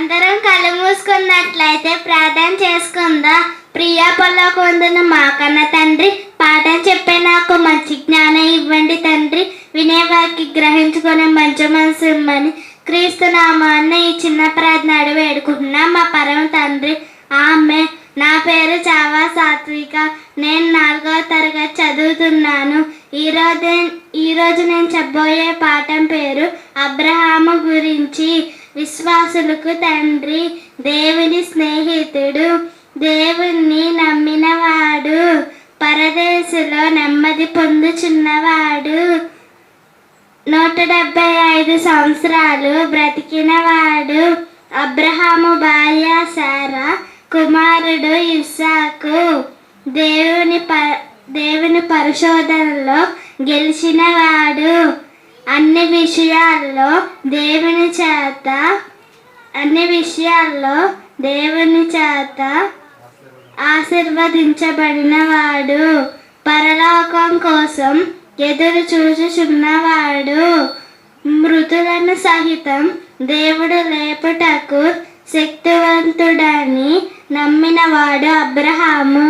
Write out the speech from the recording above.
అందరం కళ్ళు మూసుకున్నట్లయితే ప్రార్థన చేసుకుందాం. ప్రియ పొల్లకొందును మా కన్న తండ్రి, పాఠం చెప్పే నాకు మంచి జ్ఞానం ఇవ్వండి తండ్రి. వినేవారికి గ్రహించుకునే మంచి మనసు ఇమ్మని క్రీస్తు నామాన్ని ఈ చిన్న ప్రార్థన వేడుకుంటున్నాం మా పరమ తండ్రి. ఆమె. నా పేరు చావా సాత్విక. నేను 4వ తరగతి చదువుతున్నాను. ఈరోజు నేను చెప్పబోయే పాఠం పేరు అబ్రహాము గురించి. విశ్వాసులకు తండ్రి, దేవుని స్నేహితుడు, దేవుణ్ణి నమ్మినవాడు, పరదేశంలో నెమ్మది పొందుచున్నవాడు, 175 సంవత్సరాలు బ్రతికినవాడు. అబ్రహాము భార్య శారా, కుమారుడు ఇస్సాకు. దేవుని పరిశోధనలో గెలిచినవాడు. అన్ని విషయాల్లో దేవుని చేత ఆశీర్వదించబడినవాడు. పరలోకం కోసం ఎదురు చూచుచున్నవాడు. మృతులను సహితం దేవుడు లేపుటకు శక్తివంతుడని నమ్మినవాడు అబ్రహాము.